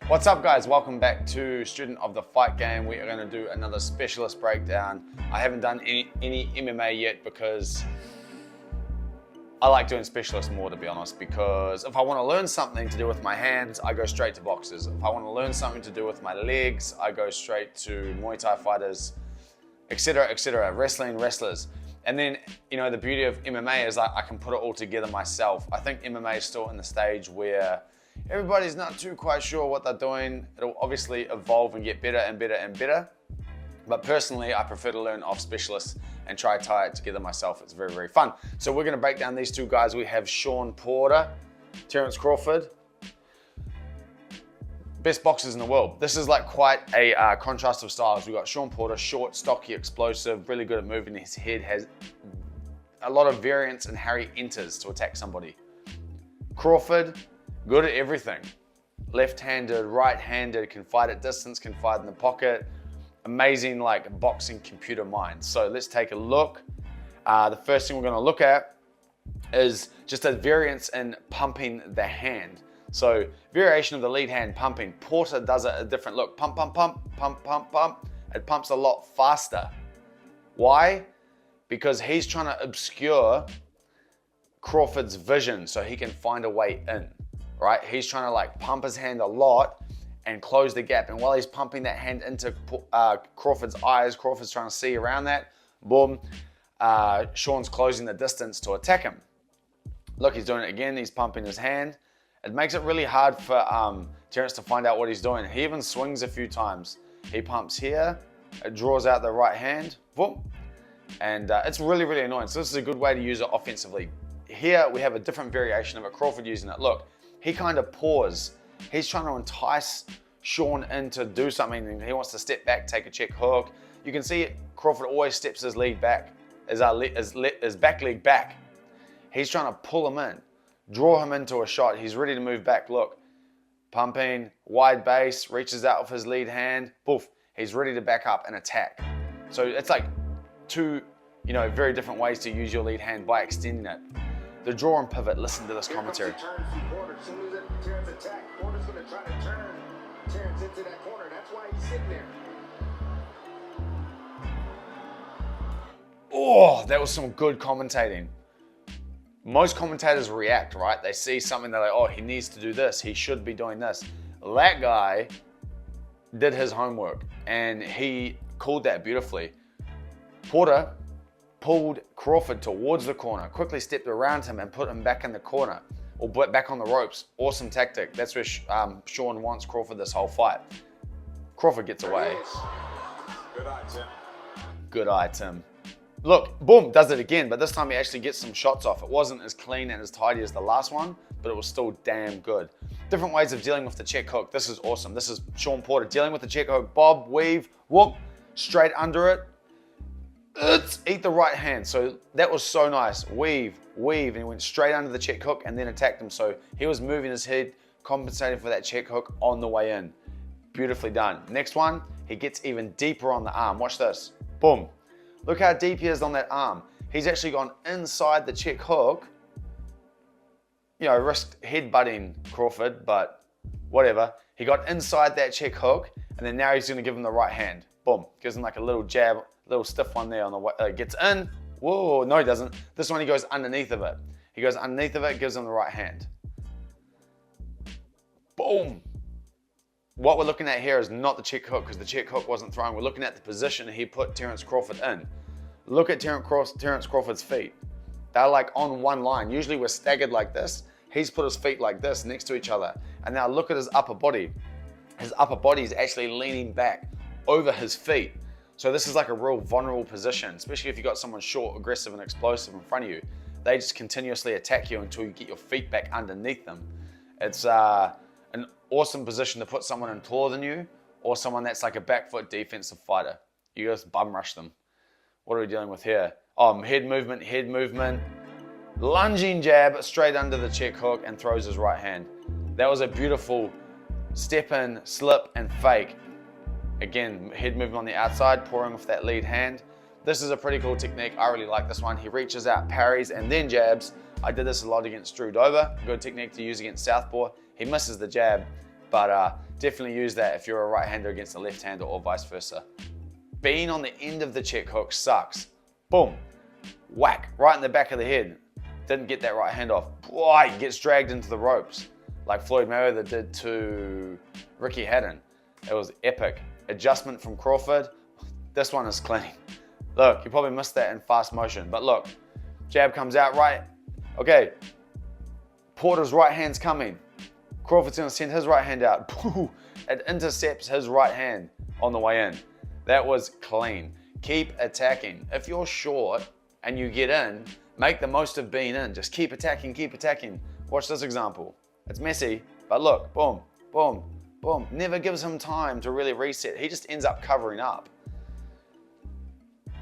What's up guys, welcome back to Student of the Fight Game. We are going to do another specialist breakdown. I haven't done any MMA yet because I like doing specialists more, to be honest, because if I want to learn something to do with my hands, I go straight to boxers. If I want to learn something to do with my legs, I go straight to Muay Thai fighters, etc., wrestlers. And then, you know, the beauty of MMA is I can put it all together myself. I think MMA is still in the stage where everybody's not too quite sure what they're doing. It'll obviously evolve and get better and better and better. But personally, I prefer to learn off specialists and try to tie it together myself. It's very, very fun. So we're gonna break down these two guys. We have Shawn Porter, Terrance Crawford. Best boxers in the world. This is like quite a contrast of styles. We've got Shawn Porter, short, stocky, explosive, really good at moving his head, has a lot of variance in how he enters to attack somebody. Crawford, good at everything. Left-handed, right-handed, can fight at distance, can fight in the pocket. Amazing like boxing computer mind. So let's take a look. The first thing we're gonna look at is just a variance in pumping the hand. So variation of the lead hand pumping. Porter does it a different look. Pump, pump, pump, pump, pump, pump. It pumps a lot faster. Why? Because he's trying to obscure Crawford's vision so he can find a way in, right? He's trying to like pump his hand a lot and close the gap. And while he's pumping that hand into Crawford's eyes, Crawford's trying to see around that, boom, Shawn's closing the distance to attack him. Look, he's doing it again. He's pumping his hand. It makes it really hard for Terrance to find out what he's doing. He even swings a few times. He pumps here, it draws out the right hand, boom, and it's really, really annoying. So this is a good way to use it offensively. Here we have a different variation of it, Crawford using it. Look, he kind of paws. He's trying to entice Shawn in to do something, and he wants to step back, take a check hook. You can see Crawford always steps his lead back, his back leg back. He's trying to pull him in, draw him into a shot. He's ready to move back. Look, pumping, wide base, reaches out with his lead hand, poof, he's ready to back up and attack. So it's like two, you know, very different ways to use your lead hand by extending it. The draw and pivot, listen to this commentary. Oh, that was some good commentating. Most commentators react, right? They see something, they're like, oh, he needs to do this. He should be doing this. That guy did his homework and he called that beautifully. Porter pulled Crawford towards the corner, quickly stepped around him and put him back in the corner or back on the ropes. Awesome tactic. That's where Shawn wants Crawford this whole fight. Crawford gets away. Good eye, Tim. Good eye, Tim. Look, boom, does it again, but this time he actually gets some shots off. It wasn't as clean and as tidy as the last one, but it was still damn good. Different ways of dealing with the check hook. This is awesome. This is Shawn Porter dealing with the check hook. Bob, weave, whoop, straight under it. Eat the right hand. So that was so nice. Weave, and he went straight under the check hook and then attacked him. So he was moving his head, compensating for that check hook on the way in. Beautifully done. Next one, he gets even deeper on the arm. Watch this. Boom. Look how deep he is on that arm. He's actually gone inside the check hook. You know, risked headbutting Crawford, but whatever. He got inside that check hook, and then now he's gonna give him the right hand. Boom, gives him like a little jab, little stiff one there on the way, gets in. Whoa, no he doesn't. This one he goes underneath of it. He goes underneath of it, gives him the right hand. Boom. What we're looking at here is not the check hook because the check hook wasn't thrown. We're looking at the position he put Terrance Crawford in. Look at Terrance Crawford's feet. They're like on one line. Usually we're staggered like this. He's put his feet like this next to each other. And now look at his upper body. His upper body is actually leaning back over his feet. So this is like a real vulnerable position, especially if you've got someone short, aggressive, and explosive in front of you. They just continuously attack you until you get your feet back underneath them. It's an awesome position to put someone in taller than you or someone that's like a back foot defensive fighter. You just bum rush them. What are we dealing with here? Oh, head movement. Lunging jab straight under the check hook and throws his right hand. That was a beautiful step in, slip, and fake. Again, head movement on the outside, pouring off that lead hand. This is a pretty cool technique. I really like this one. He reaches out, parries, and then jabs. I did this a lot against Drew Dover. Good technique to use against southpaw. He misses the jab, but Definitely use that if you're a right-hander against a left-hander or vice versa. Being on the end of the check hook sucks. Boom, whack, right in the back of the head. Didn't get that right hand off. Boy, he gets dragged into the ropes like Floyd Mayweather did to Ricky Hatton. It was epic. Adjustment from Crawford. This one is clean. Look, you probably missed that in fast motion, but look, jab comes out right. Okay, Porter's right hand's coming. Crawford's gonna send his right hand out. It intercepts his right hand on the way in. That was clean. Keep attacking. If you're short and you get in, make the most of being in. Just keep attacking, keep attacking. Watch this example. It's messy, but look, boom, boom, boom. Never gives him time to really reset. He just ends up covering up.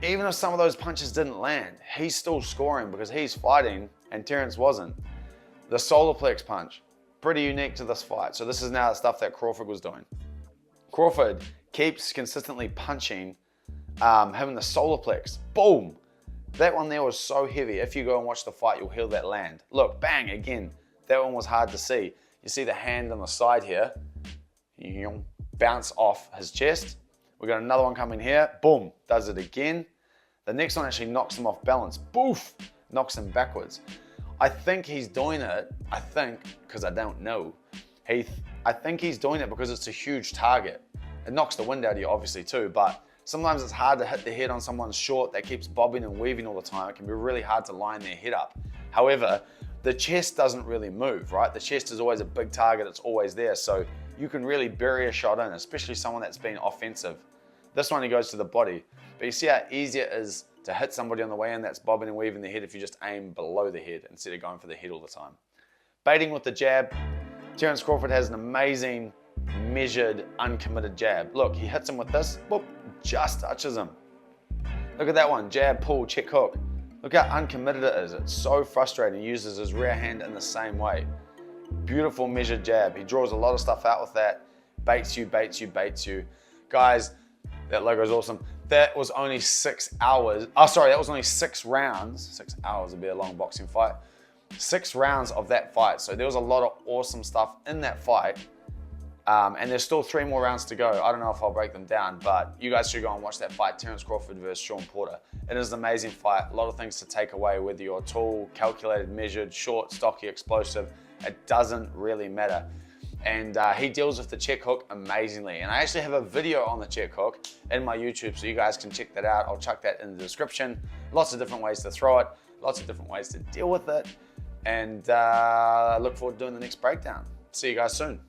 Even if some of those punches didn't land, he's still scoring because he's fighting and Terrance wasn't. The Solarplex Punch, pretty unique to this fight. So this is now the stuff that Crawford was doing. Crawford keeps consistently punching, having the Solarplex, boom. That one there was so heavy. If you go and watch the fight, you'll hear that land. Look, bang, again. That one was hard to see. You see the hand on the side here, bounce off his chest. We got another one coming here, boom, does it again. The next one actually knocks him off balance, boof, knocks him backwards. I think he's doing it, because I don't know. I think he's doing it because it's a huge target. It knocks the wind out of you obviously too, but sometimes it's hard to hit the head on someone short that keeps bobbing and weaving all the time. It can be really hard to line their head up. However, the chest doesn't really move, right? The chest is always a big target, it's always there. So you can really bury a shot in, especially someone that's been offensive. This one, he goes to the body. But you see how easy it is to hit somebody on the way in that's bobbing and weaving the head if you just aim below the head instead of going for the head all the time. Baiting with the jab. Terrance Crawford has an amazing, measured, uncommitted jab. Look, he hits him with this, boop, just touches him. Look at that one, jab, pull, check hook. Look how uncommitted it is. It's so frustrating. He uses his rear hand in the same way. Beautiful measured jab. He draws a lot of stuff out with that. Baits you, baits you, baits you. Guys, that logo's awesome. That was only 6 hours. Oh, sorry, that was only 6 rounds. 6 hours would be a long boxing fight. 6 rounds of that fight. So there was a lot of awesome stuff in that fight. And there's still 3 more rounds to go. I don't know if I'll break them down, but you guys should go and watch that fight, Terrance Crawford versus Shawn Porter. It is an amazing fight. A lot of things to take away, whether you're tall, calculated, measured, short, stocky, explosive. It doesn't really matter. And he deals with the check hook amazingly. And I actually have a video on the check hook in my YouTube, so you guys can check that out. I'll chuck that in the description. Lots of different ways to throw it, lots of different ways to deal with it. And I look forward to doing the next breakdown. See you guys soon.